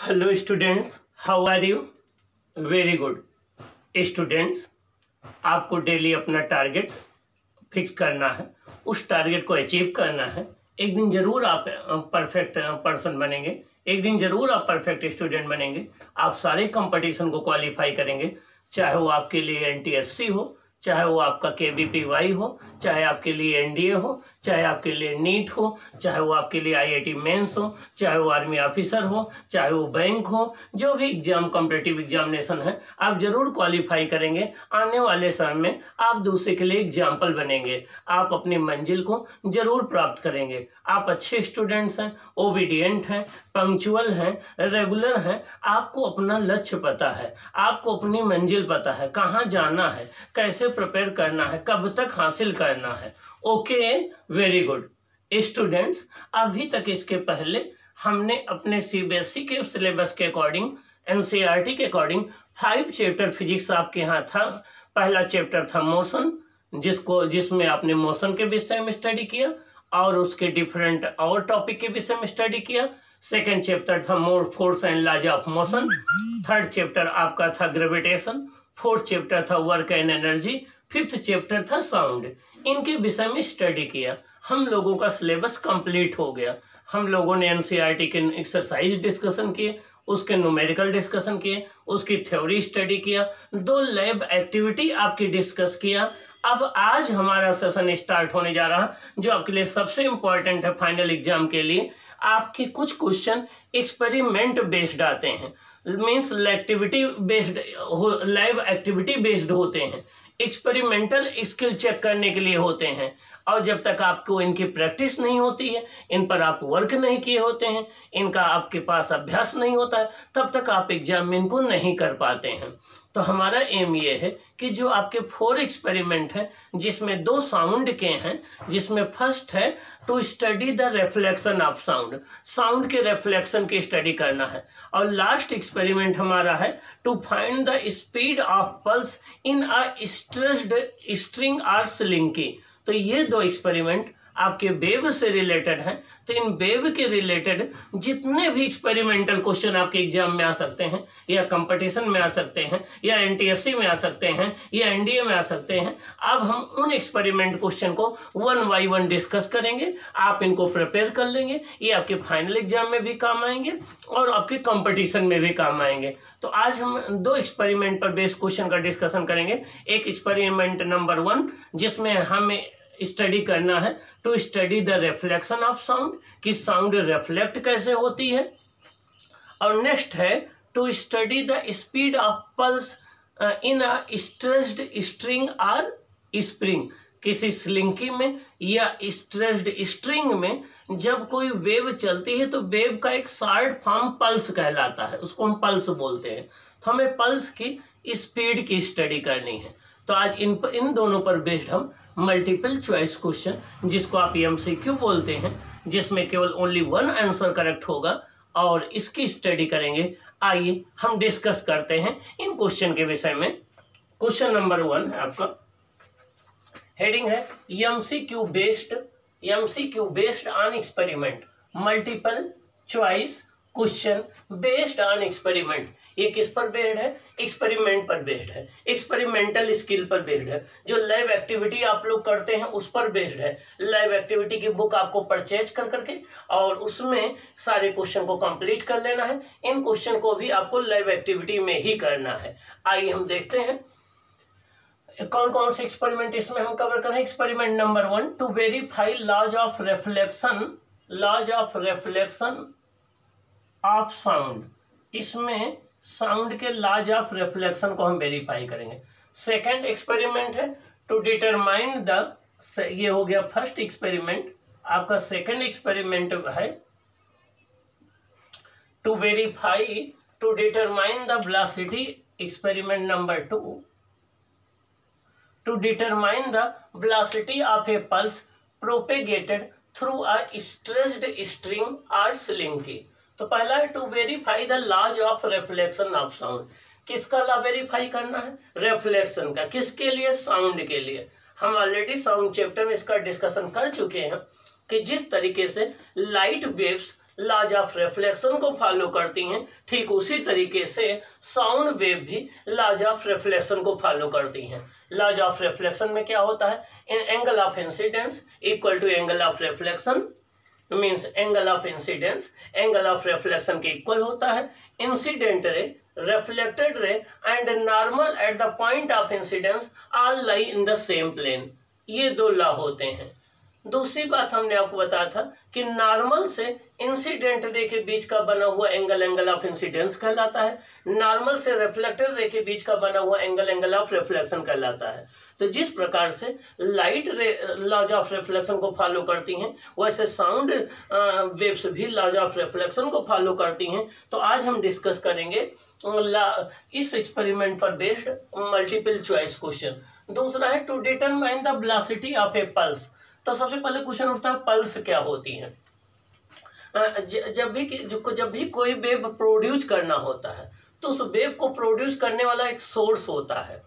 Hello students, how are you? Very good students, आपको daily अपना target fix करना है, उस टारगेट को अचीव करना है। एक दिन जरूर आप परफेक्ट पर्सन बनेंगे, एक दिन जरूर आप परफेक्ट स्टूडेंट बनेंगे। आप सारे कंपटीशन को क्वालिफाई करेंगे, चाहे वो आपके लिए एनटीएससी हो, चाहे वो आपका केवीपीवाई हो, चाहे आपके लिए एनडीए हो, चाहे आपके लिए नीट हो, चाहे वो आपके लिए आईआईटी मेंस हो, चाहे वो आर्मी ऑफिसर हो, चाहे वो बैंक हो। जो भी एग्जाम कॉम्पिटिटिव एग्जामिनेशन है, आप जरूर क्वालिफाई करेंगे। आने वाले समय में आप दूसरे के लिए एग्जाम्पल बनेंगे, आप अपनी मंजिल को जरूर प्राप्त करेंगे। आप अच्छे स्टूडेंट्स हैं, ओबीडियंट हैं, पंक्चुअल हैं, रेगुलर हैं। आपको अपना लक्ष्य पता है, आपको अपनी मंजिल पता है, कहाँ जाना है, कैसे प्रिपेयर करना है, कब तक हासिल करना है। Okay, very good students. अभी तक इसके पहले हमने अपने सीबीएसई के सिलेबस के अकॉर्डिंग, एनसीईआरटी के अकॉर्डिंग 5 चैप्टर फिजिक्स आपके यहाँ था। पहला चैप्टर था मोशन, जिसमें आपने मोशन के विषय में स्टडी किया और उसके डिफरेंट और टॉपिक के विषय में स्टडी किया। सेकेंड चैप्टर था more force and laws of motion. Third chapter आपका था ग्रेविटेशन। फोर्थ चैप्टर था work and energy. Fifth chapter था साउंड। इनके विषय में स्टडी किया। हम लोगों का सिलेबस कंप्लीट हो गया। हम लोगों ने एनसीईआरटी के एक्सरसाइज डिस्कशन किए, उसके न्यूमेरिकल डिस्कशन किए, उसकी थ्योरी स्टडी किया, 2 लैब एक्टिविटी आपकी डिस्कस किया। अब आज हमारा सेशन स्टार्ट होने जा रहा है, जो आपके लिए सबसे इंपॉर्टेंट है फाइनल एग्जाम के लिए। आपके कुछ क्वेश्चन एक्सपेरिमेंट बेस्ड आते हैं, means activity based, lab activity based होते हैं, एक्सपेरिमेंटल स्किल चेक करने के लिए होते हैं। और जब तक आपको इनकी प्रैक्टिस नहीं होती है, इन पर आप वर्क नहीं किए होते हैं, इनका आपके पास अभ्यास नहीं होता है, तब तक आप एग्जाम में इनको नहीं कर पाते हैं। तो हमारा एम ये है कि जो आपके 4 एक्सपेरिमेंट हैं, जिसमें 2 साउंड के हैं, जिसमें फर्स्ट है to study the reflection of sound, sound के रिफ्लेक्शन की स्टडी करना है। और लास्ट एक्सपेरिमेंट हमारा है to find the speed of pulse in a stressed string और स्लिंकी। तो ये 2 एक्सपेरिमेंट आपके वेव से रिलेटेड हैं। तो इन वेव के रिलेटेड जितने भी एक्सपेरिमेंटल क्वेश्चन आपके एग्जाम में आ सकते हैं, या कंपटीशन में आ सकते हैं, या एनटीएससी में आ सकते हैं, या एनडीए में आ सकते हैं, अब हम उन एक्सपेरिमेंट क्वेश्चन को 1 बाय 1 डिस्कस करेंगे। आप इनको प्रिपेयर कर लेंगे, ये आपके फाइनल एग्जाम में भी काम आएंगे और आपके कंपटीशन में भी काम आएंगे। तो आज हम 2 एक्सपेरिमेंट पर बेस्ड क्वेश्चन का डिस्कशन करेंगे। एक एक्सपेरिमेंट नंबर 1, जिसमें हमें स्टडी करना है to study the reflection of sound, कि साउंड रिफ्लेक्ट कैसे होती है। और नेक्स्ट है to study the speed of pulse in a stressed string और स्प्रिंग, किसी स्लिंकी में या स्ट्रेस्ड स्ट्रिंग में जब कोई वेव चलती है तो वेव का एक शॉर्ट फॉर्म पल्स कहलाता है, उसको हम पल्स बोलते हैं। तो हमें पल्स की स्पीड की स्टडी करनी है। तो आज इन दोनों पर बेस्ड हम मल्टीपल चॉइस क्वेश्चन, जिसको आप एमसीक्यू बोलते हैं, जिसमें केवल ओनली 1 आंसर करेक्ट होगा, और इसकी स्टडी करेंगे। आइए हम डिस्कस करते हैं इन क्वेश्चन के विषय में। क्वेश्चन नंबर 1 है आपका, हेडिंग है MCQ based on experiment, multiple choice question based on experiment. ये किस पर बेस्ड है? एक्सपेरिमेंट पर बेस्ड है, एक्सपेरिमेंटल स्किल पर बेस्ड है। जो लैब एक्टिविटी आप लोग करते हैं उस पर बेस्ड है। लैब एक्टिविटी की बुक आपको परचेज कर करके और उसमें सारे क्वेश्चन को कंप्लीट कर लेना है। इन क्वेश्चन को भी आपको लैब एक्टिविटी में ही करना है। आइए हम देखते हैं कौन कौन से एक्सपेरिमेंट इसमें हम कवर करें। Experiment number 1, to verify laws of reflection of sound. इसमें साउंड के लॉज ऑफ रिफ्लेक्शन को हम वेरीफाई करेंगे। सेकंड एक्सपेरिमेंट है टू डिटरमाइन द, ये हो गया फर्स्ट एक्सपेरिमेंट। आपका सेकंड एक्सपेरिमेंट है to verify to determine the velocity. Experiment number 2, to determine the velocity of a pulse propagated through a stressed string और स्लिंकी। तो पहला है to verify the laws of reflection of sound. किसका law verify करना है? Reflection का। किसके लिए? साउंड के लिए। हम ऑलरेडी साउंड चैप्टर में इसका डिस्कशन कर चुके हैं कि जिस तरीके से light waves laws of reflection को फॉलो करती हैं, ठीक उसी तरीके से साउंड वेव भी लॉज ऑफ रिफ्लेक्शन को फॉलो करती हैं। लॉज ऑफ रिफ्लेक्शन में क्या होता है, इन angle of incidence equal to angle of reflection, means angle of incidence angle of reflection के इक्वल होता है। Incident ray, reflected ray and normal at the point of incidence all lie in the same plane, ये दो law होते हैं। दूसरी बात हमने आपको बताया था कि नॉर्मल से इंसिडेंट रे के बीच का बना हुआ एंगल एंगल ऑफ इंसिडेंस कहलाता है, नॉर्मल से रिफ्लेक्टेड रे के बीच का बना हुआ एंगल एंगल ऑफ रिफ्लेक्शन कहलाता है। तो जिस प्रकार से light ray laws of reflection को फॉलो करती हैं, वैसे साउंड वेव्स भी लॉज ऑफ रिफ्लेक्शन को फॉलो करती हैं। तो आज हम डिस्कस करेंगे इस एक्सपेरिमेंट पर बेस्ड मल्टीपल चॉइस क्वेश्चन। दूसरा है to determine the velocity of a pulse. तो सबसे पहले क्वेश्चन उठता है पल्स क्या होती है। जब भी कोई वेव प्रोड्यूस करना होता है तो उस वेव को प्रोड्यूस करने वाला एक सोर्स होता है।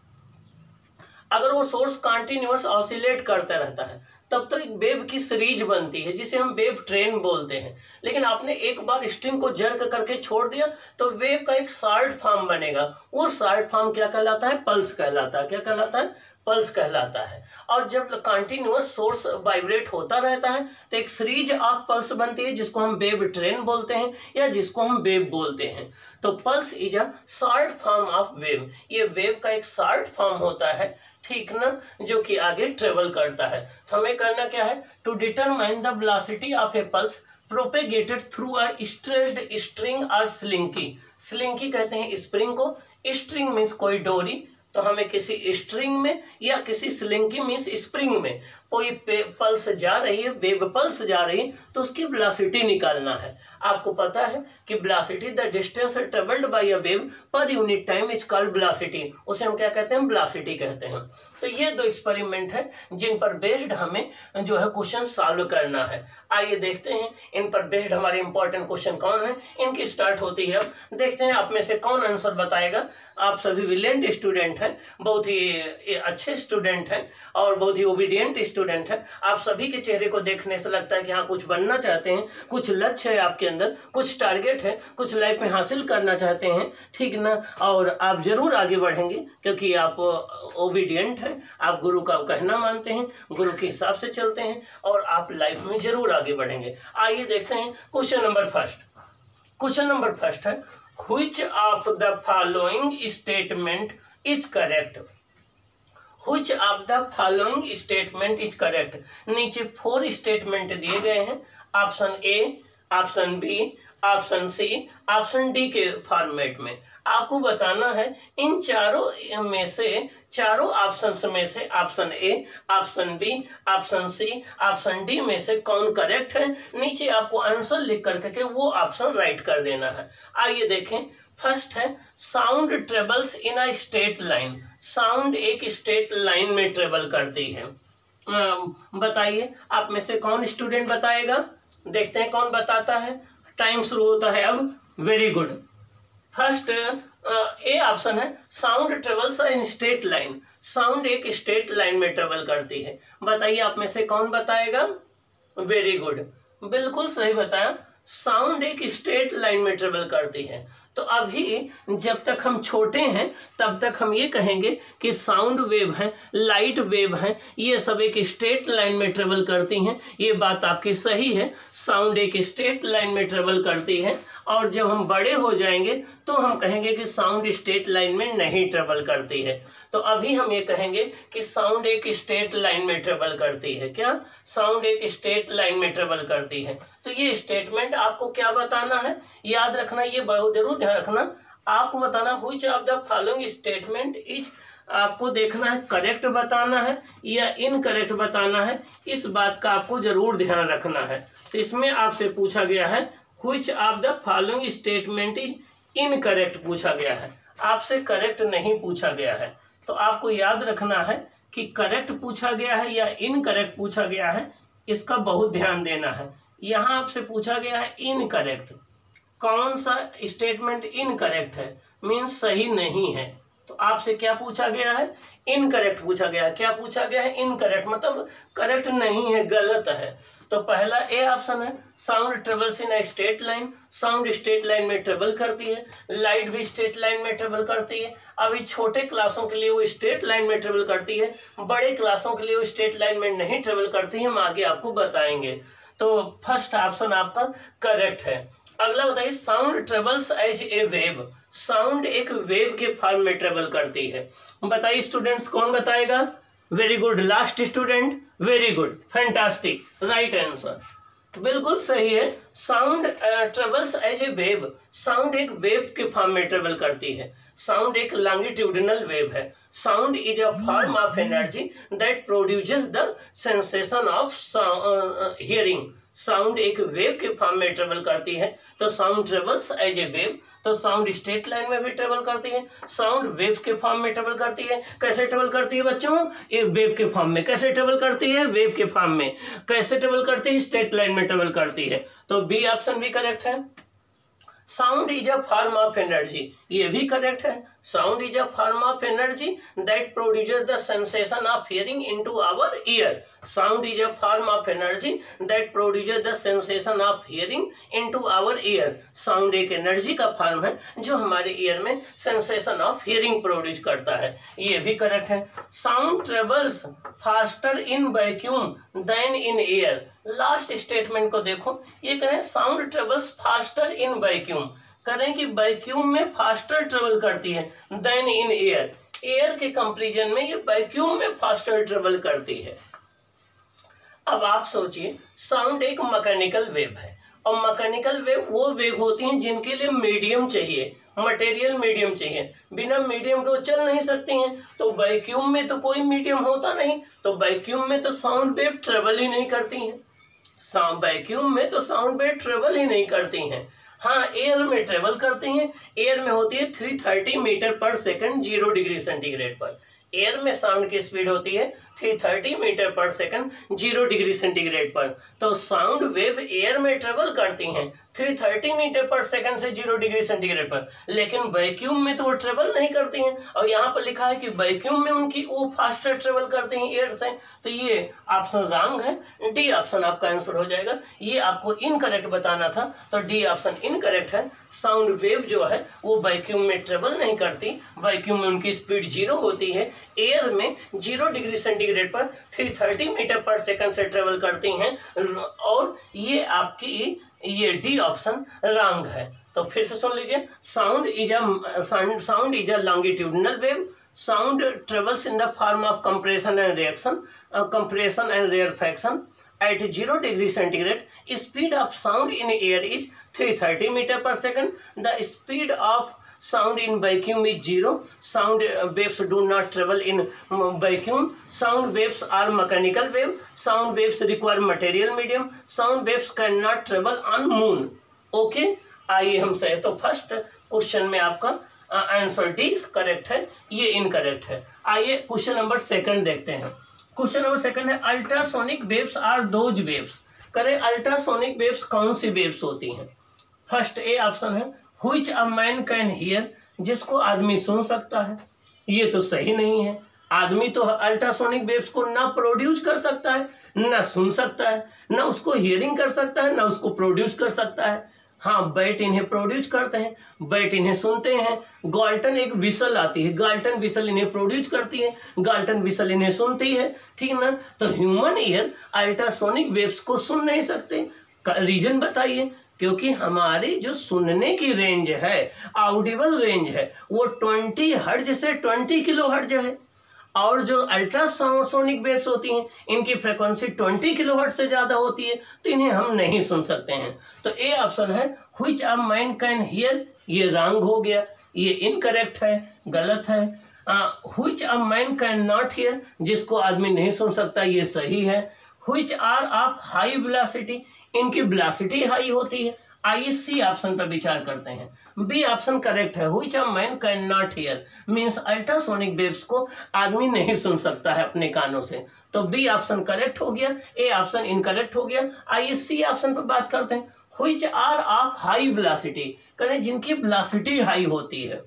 अगर वो सोर्स कंटिन्यूअस ऑसिलेट करता रहता है तब तक एक वेव की सीरीज बनती है जिसे हम वेव ट्रेन बोलते हैं। लेकिन आपने एक बार स्ट्रिंग को जर्क करके छोड़ दिया तो वेव का एक शॉर्ट फॉर्म बनेगा, वो शॉर्ट फॉर्म क्या कहलाता है, पल्स कहलाता है। क्या कहलाता है, पल्स कहलाता है। और जब कंटिन्यूअस सोर्स वाइब्रेट होता रहता है तो एक सीरीज ऑफ पल्स बनती है जिसको हम वेव ट्रेन बोलते हैं या जिसको हम वेव बोलते हैं। तो pulse is a short form of wave, ये वेव का एक शॉर्ट फॉर्म होता है, ठीक ना, जो कि आगे ट्रेवल करता है। तो हमें करना क्या है, to determine the velocity of a pulse propagated through a stretched string और स्लिंकी। स्लिंकी कहते हैं स्प्रिंग को, स्ट्रिंग मीन्स कोई डोरी, तो हमें किसी स्ट्रिंग में या किसी स्लिंकी मीन्स स्प्रिंग में कोई पल्स जा रही है, वेव पल्स जा रही है, तो उसकी वेलोसिटी निकालना है। आपको पता है कि velocity the distance travelled by a wave per unit time is called velocity, उसे हम क्या कहते हैं, वेलोसिटी कहते हैं। तो ये दो एक्सपेरिमेंट है जिन पर बेस्ड हमें जो है क्वेश्चन सॉल्व करना है। आइए देखते हैं इन पर बेस्ड हमारे इंपॉर्टेंट क्वेश्चन कौन है, इनकी स्टार्ट होती है। अब देखते हैं आप में से कौन आंसर बताएगा। आप सभी ब्रिलियंट स्टूडेंट हैं, बहुत ही अच्छे स्टूडेंट हैं और बहुत ही ओबीडियंट स्टूडेंट हैं। आप सभी के चेहरे को देखने से लगता है कि हाँ कुछ बनना चाहते हैं, कुछ लक्ष्य है आपके अंदर, कुछ टारगेट है, कुछ लाइफ में हासिल करना चाहते हैं, ठीक ना। और आप जरूर आगे बढ़ेंगे क्योंकि आप ओबीडियंट हैं, आप गुरु का कहना मानते हैं, गुरु के हिसाब से चलते हैं और आप लाइफ में जरूर आगे बढ़ेंगे। आइए देखते हैं question number first. Question number first है Which of the following statement is correct? Which of the following statement is correct? नीचे 4 स्टेटमेंट दिए गए हैं, option A, option B, option C, option D के फॉर्मेट में। आपको बताना है इन चारों में से, चारों ऑप्शंस में से option A, option B, option C, option D में से कौन करेक्ट है। नीचे आपको आंसर लिख करके वो ऑप्शन राइट कर देना है। आइए देखें, फर्स्ट है sound travels in a straight line. Sound एक स्ट्रेट लाइन में ट्रेवल करती है। बताइए आप में से कौन स्टूडेंट बताएगा, देखते हैं कौन बताता है। टाइम शुरू होता है अब। Very good. First A option है sound travels in straight line. Sound एक स्ट्रेट लाइन में ट्रेवल करती है। बताइए आप में से कौन बताएगा। वेरी गुड, बिल्कुल सही बताया, साउंड एक स्ट्रेट लाइन में ट्रेवल करती है। तो अभी जब तक हम छोटे हैं तब तक हम ये कहेंगे कि साउंड वेव है, लाइट वेव है, ये सब एक स्ट्रेट लाइन में ट्रेवल करती हैं। ये बात आपकी सही है, साउंड एक स्ट्रेट लाइन में ट्रेवल करती है। और जब हम बड़े हो जाएंगे तो हम कहेंगे कि साउंड स्ट्रेट लाइन में नहीं ट्रेवल करती है। तो अभी हम ये कहेंगे कि साउंड एक स्ट्रेट लाइन में ट्रेवल करती है। क्या, साउंड एक स्ट्रेट लाइन में ट्रेवल करती है। तो ये स्टेटमेंट आपको क्या बताना है, याद रखना, ये बहुत जरूर ध्यान रखना। आपको बताना which of the following statement is, आपको देखना है करेक्ट बताना है या इनकरेक्ट बताना है, इस बात का आपको जरूर ध्यान रखना है। तो इसमें आपसे पूछा गया है which of the following statement is incorrect पूछा गया है, आपसे करेक्ट नहीं पूछा गया है। तो आपको याद रखना है कि करेक्ट पूछा गया है या इनकरेक्ट पूछा गया है, इसका बहुत ध्यान देना है। यहाँ आपसे पूछा गया है इनकरेक्ट, कौन सा स्टेटमेंट इनकरेक्ट है, मीन्स सही नहीं है। तो आपसे क्या पूछा गया है, इनकरेक्ट पूछा गया है। क्या पूछा गया है, इनकरेक्ट, मतलब करेक्ट नहीं है, गलत है। तो पहला ए ऑप्शन है, sound travels in straight line, sound straight line में ट्रेवल करती है, लाइट भी स्ट्रेट लाइन में ट्रेवल करती है। अभी छोटे क्लासों के लिए वो स्ट्रेट लाइन में ट्रेवल करती है, बड़े क्लासों के लिए वो स्ट्रेट लाइन में नहीं ट्रेवल करती है, हम आगे आपको बताएंगे। तो फर्स्ट ऑप्शन आपका करेक्ट है। अगला बताइए, sound travels as a wave, sound एक वेव के फॉर्म में ट्रेवल करती है। बताइए स्टूडेंट्स, कौन बताएगा? Very good, last student, very good, fantastic, right answer, बिल्कुल सही है। Sound travels as a wave, sound एक वेव के फॉर्म में ट्रेवल करती है। साउंड एक लॉन्गिट्यूडिनल वेव है। Sound is a form of energy that produces the sensation of hearing. Sound एक वेव के फॉर्म में ट्रेवल करती है, तो sound travels as a wave. तो साउंड स्ट्रेट लाइन में भी ट्रेवल करती है, साउंड वेव के फॉर्म में ट्रेवल करती है। कैसे ट्रेवल करती है बच्चों? ये वेव के फॉर्म में। कैसे ट्रेवल करती है? वेव के फॉर्म में। कैसे ट्रेवल करती है? स्ट्रेट लाइन में ट्रेवल करती है। तो बी ऑप्शन भी करेक्ट है। Sound is a form of energy, ये भी करेक्ट है। Sound is a form of energy that produces the sensation of hearing into our ear. Sound is a form of energy that produces the sensation of hearing into our ear. Sound एक energy का form है जो हमारे year में sensation of hearing produce करता है, ये भी करेक्ट है। Sound travels faster in vacuum than in air. Last statement को देखो, ये करें sound travels faster in vacuum, करें कि वैक्यूम में फास्टर ट्रेवल करती है देन इन एयर। एयर के कंपैरिजन में ये वैक्यूम में फास्टर ट्रेवल करती है। अब आप सोचिए, साउंड एक मैकेनिकल वेव है, और मैकेनिकल वेव वो वेव होती हैं जिनके लिए मीडियम चाहिए, मटेरियल मीडियम चाहिए। बिना मीडियम के वो चल नहीं सकती हैं। तो वैक्यूम में तो कोई मीडियम होता नहीं, तो वैक्यूम में तो साउंड वेव ट्रेवल ही नहीं करती हैं। वैक्यूम में तो साउंड वेव ट्रेवल ही नहीं करती हैं। हाँ, एयर में ट्रेवल करती हैं। एयर में होती है 330 metre per second 0 degree centigrade पर। एयर में साउंड की स्पीड होती है 330 metre per second 0 degree centigrade पर। तो साउंड वेव एयर में ट्रेवल करती हैं 330 मीटर पर सेकंड से 0 डिग्री सेंटीग्रेड पर, लेकिन वैक्यूम में तो वो ट्रेवल नहीं करती हैं। और यहाँ पर लिखा है कि वैक्यूम में उनकी वो फास्टर ट्रेवल करती हैं एयर से। तो ये ऑप्शन रॉन्ग है, डी ऑप्शन आपका आंसर हो जाएगा। ये आपको इनकरेक्ट बताना था, तो डी ऑप्शन इनकरेक्ट है। साउंड वेव जो है वो वैक्यूम में ट्रेवल नहीं करती, वैक्यूम में उनकी स्पीड 0 होती है, एयर में 0 डिग्री सेंटीग्रेड पर 330 मीटर पर सेकंड से ट्रेवल करती हैं। और ये आपकी ये डी ऑप्शन रॉन्ग है। तो फिर से सुन लीजिए, sound is a longitudinal wave. Sound travels in the form of compression and reaction, compression and rarefaction at 0 degree centigrade. Speed of sound in air is 330 meter per second. The speed of sound in vacuum is 0. Sound waves do not travel in vacuum. Sound waves are mechanical wave. Sound waves require material medium. Sound waves cannot travel on moon. Okay, आइए हम सही। तो first question में आपका answer D correct है, ये incorrect है। आइए क्वेश्चन नंबर सेकंड देखते हैं। क्वेश्चन नंबर सेकंड है, ultrasonic waves are those waves. करें, अल्ट्रासोनिक वेव्स कौन सी वेव्स होती हैं? फर्स्ट ए ऑप्शन है, which a man can hear, जिसको आदमी सुन सकता है। ये तो सही नहीं है। आदमी तो अल्ट्रासोनिक वेव्स को ना प्रोड्यूस कर सकता है, ना सुन सकता है, ना उसको हियरिंग कर सकता है, ना उसको प्रोड्यूस कर सकता है। हाँ, बैट इन्हें प्रोड्यूस करते हैं, बैट इन्हें सुनते हैं। गाल्टन एक विसल आती है, गाल्टन विसल इन्हें प्रोड्यूस करती है, गाल्टन विसल इन्हें सुनती है, ठीक ना। तो ह्यूमन ईयर अल्ट्रासोनिक वेव्स को सुन नहीं सकते। रीजन बताइए। क्योंकि हमारी जो सुनने की रेंज है, ऑडिबल रेंज है, वो 20 हर्ट्ज से 20 किलो हर्ट्ज है। और जो अल्ट्रासोनिक वेव्स होती हैं, इनकी फ्रीक्वेंसी 20 किलोहर्ट्ज से ज़्यादा होती है, तो इन्हें हम नहीं सुन सकते हैं। तो ए ऑप्शन है, which a man can hear, ये रॉन्ग हो गया, ये इनकरेक्ट है, गलत है। Which a man can not hear, जिसको आदमी नहीं सुन सकता, ये सही है। Which are of high velocity, इनकी वेलोसिटी हाई होती है। आइए सी ऑप्शन पर विचार करते हैं। बी ऑप्शन करेक्ट है, which a man can not hear, means ultrasonic waves को आदमी नहीं सुन सकता है अपने कानों से। तो बी ऑप्शन करेक्ट हो गया, ए ऑप्शन इनकरेक्ट हो गया। आइए सी ऑप्शन पर बात करते हैं, which are of high velocity, करें जिनकी वेलोसिटी हाई होती है।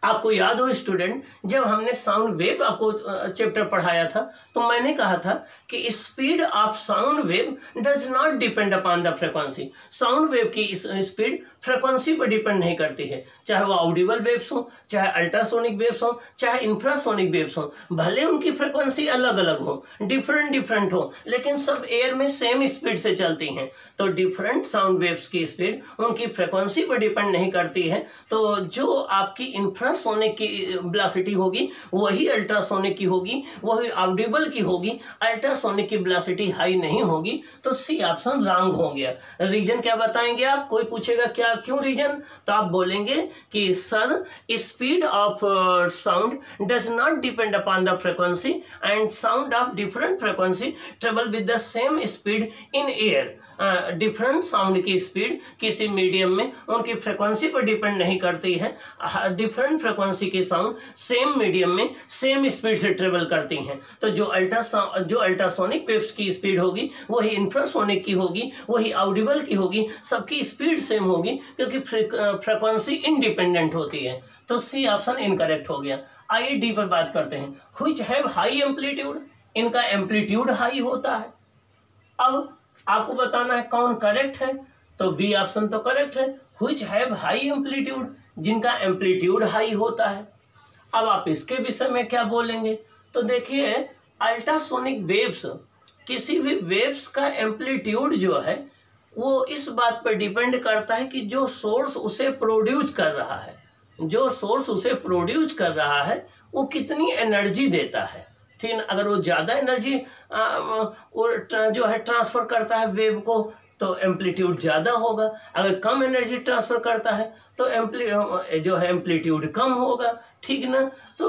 आपको याद हो स्टूडेंट, जब हमने साउंड वेव आपको चैप्टर पढ़ाया था तो मैंने कहा था कि speed of sound wave does not depend upon the frequency. Sound wave की स्पीड फ्रीक्वेंसी पर डिपेंड नहीं करती है, चाहे वो ऑडिबल वेव्स हो, चाहे अल्ट्रासोनिक वेव्स हो, चाहे इंफ्रासोनिक वेव्स हो। भले उनकी फ्रीक्वेंसी अलग अलग हो, डिफरेंट हो, लेकिन सब एयर में सेम स्पीड से चलती हैं। तो डिफरेंट साउंड वेव्स की स्पीड उनकी फ्रीक्वेंसी पर डिपेंड नहीं करती है। तो जो आपकी इंफ्रासोनिक की वेलोसिटी होगी वही अल्ट्रासोनिक की होगी, वही ऑडिबल की होगी। अल्ट्रासोनिक की वेलोसिटी हाई नहीं होगी। तो सी ऑप्शन रॉन्ग हो गया। रीजन क्या बताएंगे आप? कोई पूछेगा क्या क्यों रीजन, तो आप बोलेंगे कि sir speed of sound does not depend upon the frequency and sound of different frequency travel with the same speed in air. Different sound की स्पीड किसी मीडियम में उनकी फ्रीक्वेंसी पर डिपेंड नहीं करती है। डिफरेंट फ्रीक्वेंसी की साउंड सेम मीडियम में सेम स्पीड से ट्रेवल करती हैं। तो जो अल्ट्रासोनिक वेव्स की स्पीड होगी वही इंफ्रासोनिक की होगी, वही ऑडिबल की होगी, सबकी स्पीड सेम होगी क्योंकि फ्रीक्वेंसी इंडिपेंडेंट होती है। तो सी ऑप्शन इनकरेक्ट हो गया। आइए डी पर बात करते हैं। व्हिच हैव हाई एम्पलीट्यूड, इनका एम्पलीट्यूड हाई होता है। अब आपको बताना है कौन करेक्ट है, तो बी ऑप्शन तो करेक्ट है। व्हिच हैव हाई एम्पलीट्यूड, जिनका एम्पलीट्यूड हाई होता है। अब आप इसके विषय में क्या बोलेंगे, तो देखिए अल्ट्रासोनिक वेव्स, किसी भी वेव्स का एम्पलीट्यूड जो है वो इस बात पर डिपेंड करता है कि जो सोर्स उसे प्रोड्यूस कर रहा है, जो सोर्स उसे प्रोड्यूस कर रहा है वो कितनी एनर्जी देता है। ठीक है, अगर वो ज़्यादा एनर्जी जो है ट्रांसफ़र करता है वेव को तो एम्पलीट्यूड ज़्यादा होगा। अगर कम एनर्जी ट्रांसफ़र करता है तो एम्पलीट्यूड कम होगा। ठीक ना, तो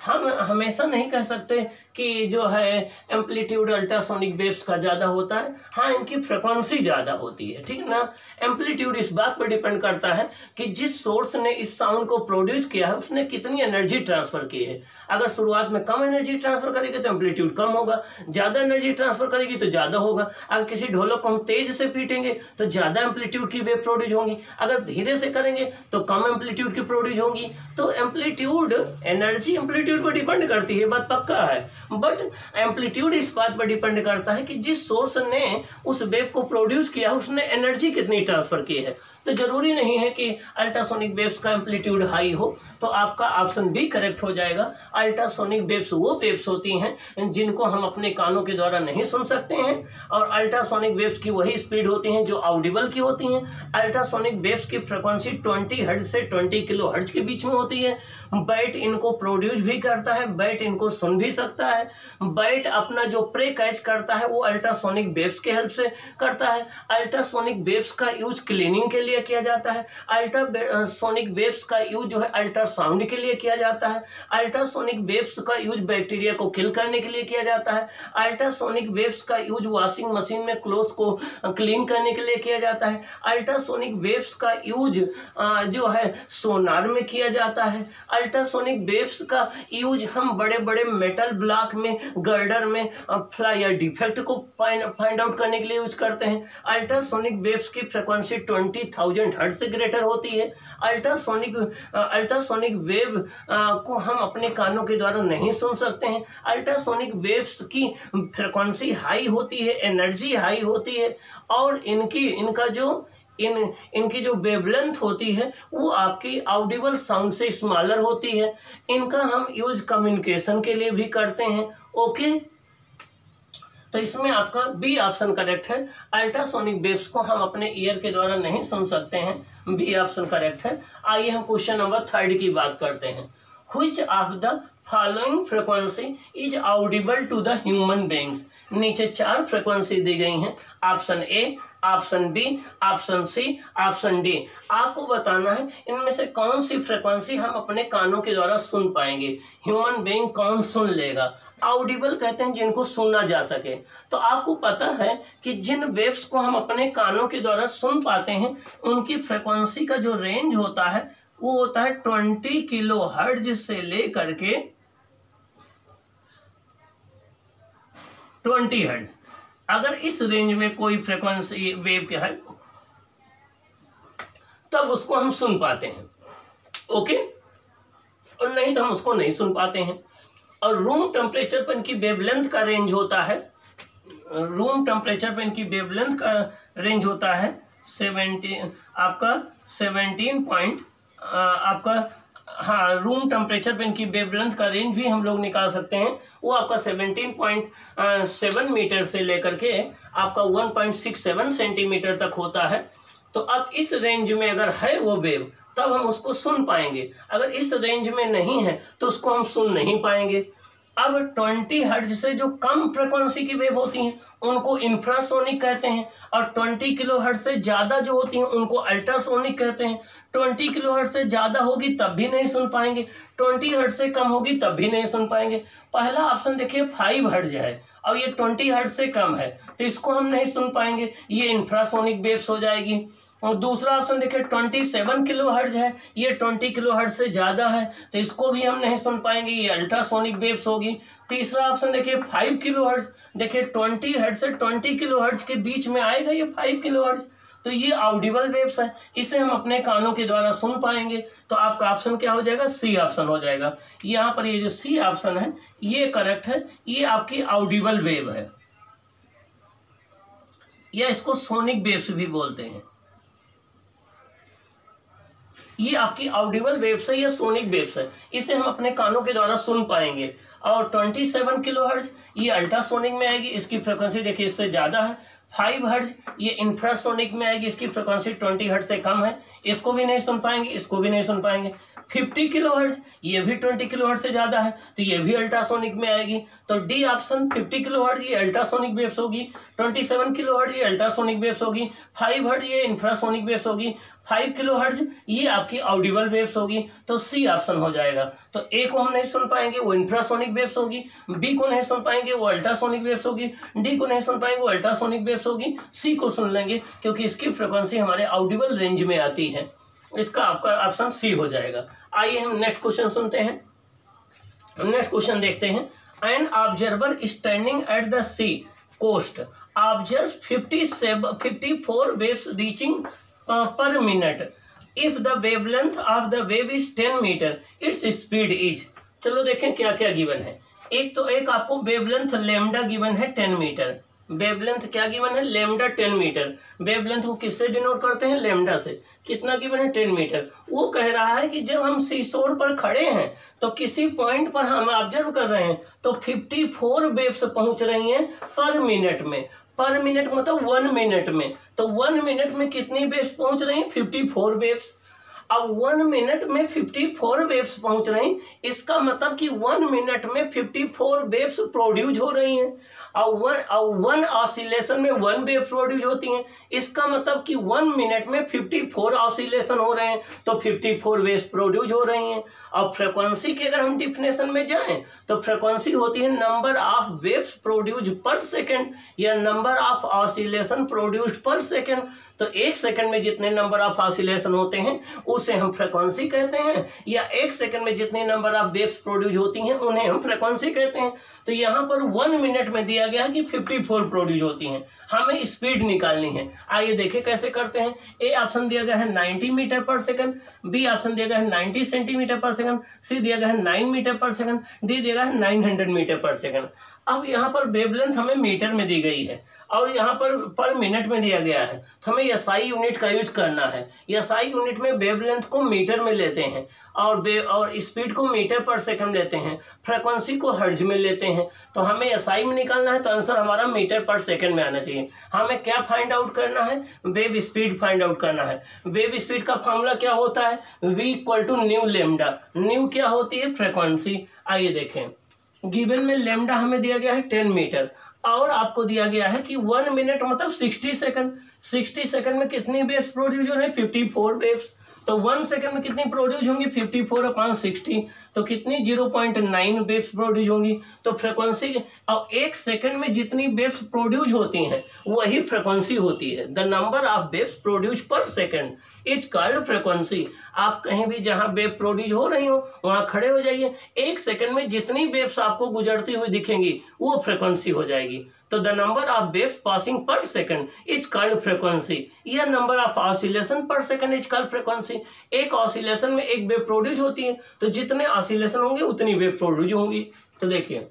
हम हमेशा नहीं कह सकते कि जो है एम्पलीट्यूड अल्ट्रासोनिक वेव्स का ज़्यादा होता है। हाँ, इनकी फ्रीक्वेंसी ज़्यादा होती है। ठीक ना, एम्पलीट्यूड इस बात पर डिपेंड करता है कि जिस सोर्स ने इस साउंड को प्रोड्यूस किया है उसने कितनी एनर्जी ट्रांसफ़र की है। अगर शुरुआत में कम एनर्जी ट्रांसफ़र करेगी तो एम्पलीट्यूड कम होगा, ज़्यादा एनर्जी ट्रांसफ़र करेगी तो ज़्यादा होगा। अगर किसी ढोलक को हम तेज से पीटेंगे तो ज़्यादा एम्पलीट्यूड की वेव प्रोड्यूस होंगी, अगर धीरे से करेंगे तो कम एम्पलीट्यूड की प्रोड्यूस होंगी। तो एम्पलीट्यूड एनर्जी एम्पलीट्यूड पर डिपेंड करती है, बात पक्का है। बट एम्पलीट्यूड इस बात पर डिपेंड करता है कि जिस सोर्स ने उस वेव को प्रोड्यूस किया उसने एनर्जी कितनी ट्रांसफर की है। तो जरूरी नहीं है कि अल्ट्रासोनिक वेव्स का एम्पलीट्यूड हाई हो, तो आपका ऑप्शन बी करेक्ट हो जाएगा। अल्ट्रासोनिक वेव्स वो वेव्स होती हैं जिनको हम अपने कानों के द्वारा नहीं सुन सकते हैं, और अल्ट्रासोनिक वेव्स की वही स्पीड होती हैं जो ऑडिबल की होती हैं। अल्ट्रासोनिक वेव्स की फ्रीक्वेंसी 20 हर्ट्ज से 20 किलो हर्ट्ज के बीच में होती है। बैट इनको प्रोड्यूस भी करता है, बैट इनको सुन भी सकता है। बैट अपना जो प्रे कैच करता है वो अल्ट्रासोनिक वेव्स के हेल्प से करता है। अल्ट्रासोनिक वेव्स का यूज क्लीनिंग के लिए किया जाता है। अल्ट्रासोनिक वेव्स का यूज जो है अल्ट्रासाउंड के लिए किया जाता है। अल्ट्रासोनिक वेव्स का यूज बैक्टीरिया को किल करने के लिए किया जाता है। अल्ट्रासोनिक वेव्स का यूज वॉशिंग मशीन में क्लोथ्स को क्लीन करने के लिए किया जाता है। अल्ट्रासोनिक वेव्स का यूज जो है सोनार में किया जाता है। अल्ट्रासोनिक वेव्स का यूज हम बड़े बड़े मेटल ब्लॉक में, गर्डर में फ्लाई या डिफेक्ट को फाइंड आउट करने के लिए यूज करते हैं। अल्ट्रासोनिक वेव्स की फ्रीक्वेंसी 20,000 हर्ट्ज से ग्रेटर होती है। अल्ट्रासोनिक वेव को हम अपने कानों के द्वारा नहीं सुन सकते हैं। अल्ट्रासोनिक वेव्स की फ्रीक्वेंसी हाई होती है, एनर्जी हाई होती है, और इनकी जो वेवलेंथ होती है वो आपकी ऑडिबल साउंड से स्मॉलर होती है। इनका हम यूज कम्युनिकेशन के लिए भी करते हैं। ओके, तो इसमें आपका बी ऑप्शन करेक्ट है। अल्ट्रासोनिक वेव्स को हम अपने ईयर के द्वारा नहीं सुन सकते हैं, बी ऑप्शन करेक्ट है। आइए हम क्वेश्चन नंबर 3 की बात करते हैं। Which of the following frequency is audible to the human beings. नीचे 4 फ्रीक्वेंसी दी गई हैं, option A, option B, option C, option D. आपको बताना है इनमें से कौन सी फ्रीक्वेंसी हम अपने कानों के द्वारा सुन पाएंगे, ह्यूमन बीइंग कौन सुन लेगा। ऑडिबल कहते हैं जिनको सुना जा सके। तो आपको पता है कि जिन वेव्स को हम अपने कानों के द्वारा सुन पाते हैं उनकी फ्रीक्वेंसी का जो रेंज होता है वो होता है 20 किलो हर्ट्ज से लेकर के 20 हर्ट्ज। अगर इस रेंज में कोई फ्रीक्वेंसी वेव के है तब उसको हम सुन पाते हैं। ओके, और नहीं तो हम उसको नहीं सुन पाते हैं। और रूम टेम्परेचर पर इनकी वेवलेंथ का रेंज होता है, रूम टेम्परेचर पे इनकी वेवलेंथ का रेंज होता है 17 पॉइंट आपका, हाँ, रूम टेम्परेचर पे इनकी वेवलेंथ का रेंज भी हम लोग निकाल सकते हैं। वो आपका 17.7 मीटर से लेकर के आपका 1.67 सेंटीमीटर तक होता है। तो अब इस रेंज में अगर है वो वेव तब हम उसको सुन पाएंगे, अगर इस रेंज में नहीं है तो उसको हम सुन नहीं पाएंगे। अब 20 हर्ट्ज से जो कम फ्रीक्वेंसी की वेव होती हैं उनको इंफ्रासोनिक कहते हैं, और 20 किलो हर्ट्ज से ज़्यादा जो होती हैं उनको अल्ट्रासोनिक कहते हैं। 20 किलो हर्ट्ज से ज़्यादा होगी तब भी नहीं सुन पाएंगे, 20 हर्ट्ज से कम होगी तब भी नहीं सुन पाएंगे। पहला ऑप्शन देखिए 5 हर्ट्ज है और ये 20 हर्ट्ज से कम है तो इसको हम नहीं सुन पाएंगे, ये इंफ्रासोनिक वेव्स हो जाएगी। और दूसरा ऑप्शन देखिए 27 किलो हर्ट्ज है, ये 20 किलो हर्ट्ज से ज़्यादा है तो इसको भी हम नहीं सुन पाएंगे, ये अल्ट्रासोनिक वेव्स होगी। तीसरा ऑप्शन देखिए 5 किलो हर्ट्ज, देखिए 20 हर्ट्ज से 20 किलो हर्ट्ज के बीच में आएगा ये 5 किलो हर्ट्ज, तो ये ऑडिबल वेव्स है, इसे हम अपने कानों के द्वारा सुन पाएंगे। तो आपका ऑप्शन क्या हो जाएगा, सी ऑप्शन हो जाएगा। यहाँ पर ये जो सी ऑप्शन है ये करेक्ट है, ये आपकी ऑडिबल वेव है, या इसको सोनिक वेव्स भी बोलते हैं। ये आपकी ऑडिबल वेव्स है या सोनिक वेव्स है, इसे हम अपने कानों के द्वारा सुन पाएंगे। और 27 किलो हर्ट्ज ये अल्ट्रासोनिक में आएगी, इसकी फ्रिक्वेंसी देखिए इससे ज़्यादा है। 5 हर्ट्ज ये इंफ्रासोनिक में आएगी, इसकी फ्रिक्वेंसी 20 हर्ट्ज से कम है, इसको भी नहीं सुन पाएंगे, इसको भी नहीं सुन पाएंगे। 50 किलो हर्ट्ज ये भी 20 किलो हर्ट्ज से ज़्यादा है तो ये भी अल्ट्रासोनिक में आएगी। तो डी ऑप्शन 50 किलो हर्ट्ज ये अल्ट्रासोनिक वेव्स होगी, 27 किलो हर्ट्ज ये अल्ट्रासोनिक वेव्स होगी, 5 हर्ट्ज ये इंफ्रासोनिक वेव्स होगी, 5 किलो हर्ट्ज ये आपकी ऑडिबल वेव्स होगी। तो सी ऑप्शन हो जाएगा। तो ए को हम नहीं सुन पाएंगे, वो इंफ्रासोनिक वेव्स होगी, बी को नहीं सुन पाएंगे, वो अल्ट्रासोनिक वेव्स होगी, डी को नहीं सुन पाएंगे, वो अल्ट्रासोनिक वेव्स होगी, सी को सुन लेंगे क्योंकि इसकी फ्रिक्वेंसी हमारे ऑडिबल रेंज में आती है। इसका आपका ऑप्शन सी हो जाएगा। आइए हम नेक्स्ट क्वेश्चन सुनते हैं। नेक्स्ट क्वेश्चन देखते हैं। An observer standing at the sea coast observes 54 waves reaching per minute. If the wavelength of the wave is 10 metre its speed is. चलो देखें क्या क्या गिवन है। एक आपको वेवलेंथ लेमडा गिवन है 10 मीटर। वेवलेंथ क्या गिवन है, लेमडा 10 मीटर। वेवलेंथ को किससे डिनोट करते हैं, लेमडा से। कितना गिवन है, 10 मीटर। वो कह रहा है कि जब हम सीशोर पर खड़े हैं तो किसी पॉइंट पर हम ऑब्जर्व कर रहे हैं तो 54 वेव्स पहुंच रही हैं पर मिनट में। पर मिनट मतलब 1 मिनट में, तो 1 मिनट में कितनी वेव्स पहुंच रही हैं, 54 वेव्स। अब 1 मिनट में 54 वेव्स पहुंच रही, इसका मतलब कि 1 मिनट में 54 वेव्स प्रोड्यूस हो रही हैं। और वन ऑसिलेशन में 1 वेव प्रोड्यूस होती हैं, इसका मतलब कि 1 मिनट में 54 ऑसिलेशन हो रहे हैं तो 54 वेव्स प्रोड्यूस हो रही हैं। और फ्रीक्वेंसी की अगर हम डिफिनेशन में जाएं तो फ्रीक्वेंसी होती है नंबर ऑफ वेव्स प्रोड्यूस पर सेकेंड या नंबर ऑफ ऑसिलेशन प्रोड्यूस्ड पर सेकेंड। तो 1 सेकंड में जितने नंबर ऑफ ऑसिलेशन होते हैं उसे हम फ्रीक्वेंसी कहते हैं, या 1 सेकंड में जितने नंबर ऑफ वेव्स प्रोड्यूस होती हैं उन्हें हम फ्रीक्वेंसी कहते हैं। तो यहाँ पर 1 मिनट में दिया गया है कि 54 प्रोड्यूस होती हैं, हमें स्पीड निकालनी है। आइए देखें कैसे करते हैं। ए ऑप्शन दिया गया है 90 metre per second, B option दिया गया है 90 सेंटीमीटर पर सेकंड, सी दिया गया है 9 मीटर पर सेकंड, डी दिया गया है 900 मीटर पर सेकंड। अब यहाँ पर वेवलेंथ हमें मीटर में दी गई है और यहाँ पर मिनट में दिया गया है, तो हमें एसआई यूनिट का यूज करना है। एसआई यूनिट में वेवलेंथ को मीटर में लेते हैं और स्पीड को मीटर पर सेकंड लेते हैं, फ्रीक्वेंसी को हर्ट्ज में लेते हैं। तो हमें एसआई में निकालना है तो आंसर हमारा मीटर पर सेकंड में आना चाहिए। हमें क्या फाइंड आउट करना है, वेव स्पीड फाइंड आउट करना है। वेव स्पीड का फॉर्मूला क्या होता है, v equal to nu lambda. Nu क्या होती है, फ्रीक्वेंसी। आइए देखें, गिवन में लेमडा हमें दिया गया है 10 मीटर और आपको दिया गया है कि 1 मिनट मतलब 60 सेकंड। 60 सेकंड में कितनी वेव्स प्रोड्यूस हो रही है, 54 वेव्स। तो 1 सेकंड में कितनी प्रोड्यूस होंगी, 54/60, तो कितनी 0.9 वेव्स प्रोड्यूस होंगी। तो फ्रीक्वेंसी और 1 सेकंड में जितनी वेव्स प्रोड्यूस होती हैं वही फ्रीक्वेंसी होती है। The number of waves produce पर सेकंड इज कॉल्ड फ्रीक्वेंसी। आप कहीं भी जहां वेव प्रोड्यूस हो रही हो वहां खड़े हो जाइए, 1 सेकंड में जितनी वेव्स आपको गुजरती हुई दिखेंगी वो फ्रीक्वेंसी हो जाएगी। तो the number of waves passing पर सेकंड इज कॉल्ड फ्रीक्वेंसी, या नंबर ऑफ ऑसिलेशन पर सेकंड इज कॉल्ड फ्रीक्वेंसी। एक ऑसिलेशन में एक वेव प्रोड्यूस होती है, तो जितने ऑसिलेशन होंगे उतनी वेव प्रोड्यूस होंगी। तो देखिए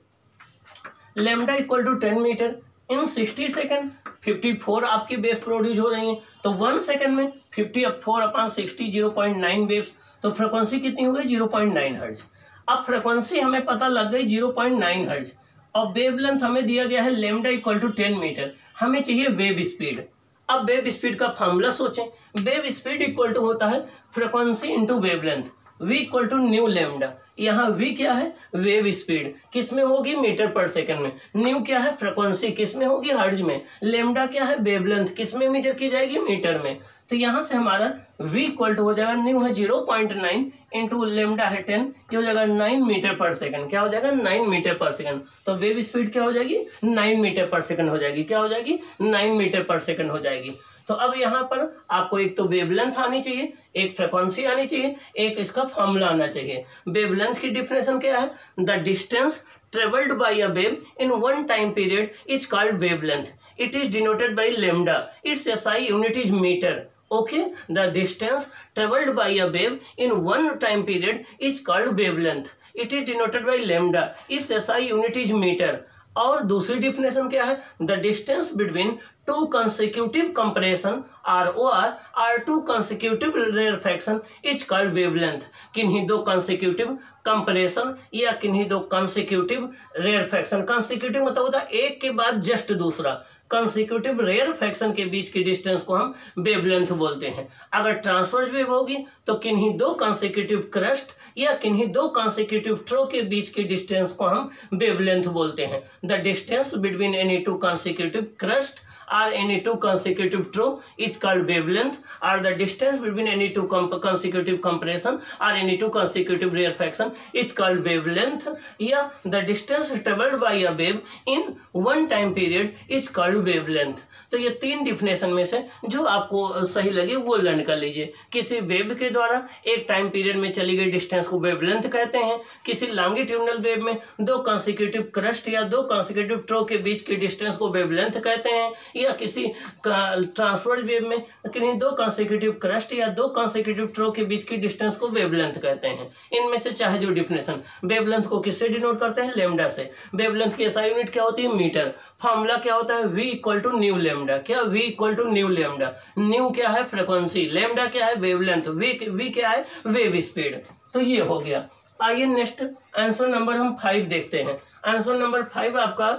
lambda equal to 10 metre in 60 second 54 आपकी वेव्स प्रोड्यूस हो रही हैं, तो 1 सेकेंड में 54/60 0.9 वेव्स, तो फ्रीक्वेंसी कितनी हो गई 0.9 हर्ट्ज। अब फ्रीक्वेंसी हमें पता लग गई 0.9 हर्ट्ज, और वेवलेंथ हमें दिया गया है लैम्डा इक्वल टू 10 मीटर। हमें चाहिए वेव स्पीड। अब वेव स्पीड का फॉर्मूला सोचें। वेव स्पीड इक्वल टू होता है frequency into wavelength, v equal to nu lambda. यहाँ v क्या है वेव स्पीड, किस में होगी मीटर पर सेकंड में, न्यू क्या है फ्रीक्वेंसी, किस में होगी हर्ट्ज में, लैम्डा क्या है वेवलेंथ, किस में मेजर की जाएगी मीटर में। तो यहाँ से हमारा v इक्वल टू हो जाएगा, न्यू है 0.9 इंटू लैम्डा है 10, ये हो जाएगा 9 मीटर पर सेकंड। क्या हो जाएगा 9 मीटर पर सेकंड। तो वेव स्पीड क्या हो जाएगी 9 मीटर पर सेकंड हो जाएगी। क्या हो जाएगी 9 मीटर पर सेकंड हो जाएगी। तो अब यहाँ पर आपको एक तो वेवलेंथ आनी चाहिए, एक फ्रीक्वेंसी आनी चाहिए, एक इसका फॉर्मूला आना चाहिए। वेवलेंथ की डिफिनेशन क्या है, the distance travelled by a wave in one time period is called wavelength, it is denoted by lambda, its SI unit is metre. Okay, the distance traveled by a wave in one time period is called wavelength. It is denoted by lambda. Its SI unit is meter. और दूसरी definition क्या है, the distance between two consecutive compression ROR और to consecutive rarefaction is called wavelength. किन्हीं दो consecutive compression या किन्हीं दो कंसेक्यूटिव रेयरफैक्शन, कंसेक्यूटिव मतलब होता है एक के बाद जस्ट दूसरा, कंसेक्यूटिव रेयरफैक्शन के बीच की डिस्टेंस को हम वेवलेंथ बोलते हैं। अगर ट्रांसवर्स वेव होगी तो किन्हीं दो कंसेक्यूटिव क्रस्ट या किन्हीं दो कंसेक्यूटिव थ्रो के बीच की डिस्टेंस को हम वेवलेंथ बोलते हैं। The distance between any two consecutive crust or any two consecutive throw is called wavelength, or the distance between any two consecutive compression or any two consecutive rarefaction is called wavelength, या the distance traveled by a wave in one time period is called wavelength। तो ये तीन definition में से जो आपको सही लगे वो लर्न कर लीजिए। किसी वेव के द्वारा एक टाइम पीरियड में चली गई डिस्टेंस को वेवलेंथ कहते हैं, किसी लॉन्गिट्यूडनल वेव में दो कंसेक्यूटिव क्रस्ट या दो कंसेक्यूटिव थ्रो के बीच की डिस्टेंस को वेवलेंथ कहते हैं, या किसी ट्रांसवर्स वेव में किन्हीं दो कंसेक्यूटिव क्रस्ट या दो कंसेक्यूटिव थ्रो के बीच की डिस्टेंस को वेवलेंथ कहते हैं। इनमें से चाहे जो डिफिनेशन, वेवलेंथ को किससे डिनोट करते हैं लैम्डा से। वेवलेंथ की एसआई यूनिट क्या होती है मीटर। फॉर्मूला क्या होता है v equal to nu lambda. क्या v equal to nu lambda. Nu क्या है फ्रीक्वेंसी, लैम्डा क्या है वेवलेंथ, v क्या है वेव स्पीड। तो ये हो गया। आइए नेक्स्ट आंसर नंबर हम 5 देखते हैं। आंसर नंबर 5 आपका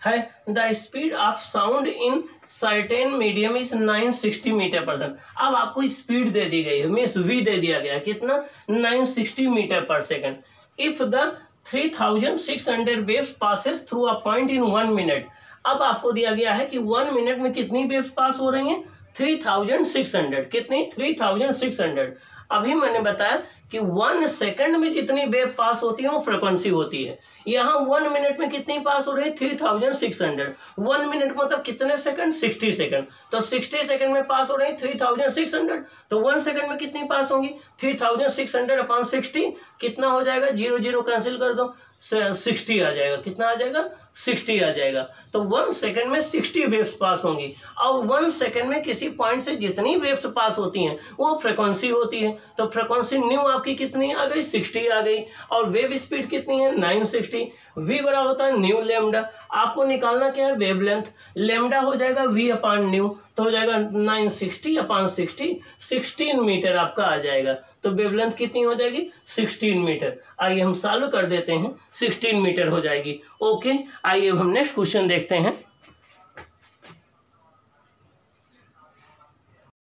है the speed of sound in certain medium is 960 metre per second. अब आपको स्पीड दे दी गई है, मीन्स v दे दिया गया कितना 960 metre per second. If the 3600 waves passes through a point in 1 minute. अब आपको दिया गया है कि 1 मिनट में कितनी वेव्स पास हो रही हैं 3600। कितनी 3600। अभी मैंने बताया कि 1 सेकंड में जितनी वेव पास होती है वो फ्रीक्वेंसी होती है। यहाँ 1 मिनट में कितनी पास हो रही है 3600। 1 मिनट मतलब कितने सेकंड 60 सेकंड। तो 60 सेकंड में पास हो रही है 3600, तो 1 सेकंड में कितनी पास होंगी 3600/60 कितना हो जाएगा, 0 0 कैंसिल कर दो, 60 आ जाएगा। कितना आ जाएगा 60 आ जाएगा। तो 1 सेकंड में 60 वेव्स पास होंगी, और 1 सेकंड में किसी पॉइंट से जितनी वेव्स पास होती हैं वो फ्रीक्वेंसी होती है। तो फ्रीक्वेंसी न्यू आपकी कितनी आ गई 60 आ गई, और वेव स्पीड कितनी है 960। v बड़ा होता है न्यू लैम्डा। आपको निकालना क्या है वेवलेंथ, लैम्डा हो जाएगा v अपॉन न्यू, तो हो जाएगा 960/60 16 मीटर आपका आ जाएगा। तो वेवलेंथ कितनी हो जाएगी 16 मीटर। आइए हम सॉल्व कर देते हैं, 16 मीटर हो जाएगी। ओके, आइए हम नेक्स्ट क्वेश्चन देखते हैं।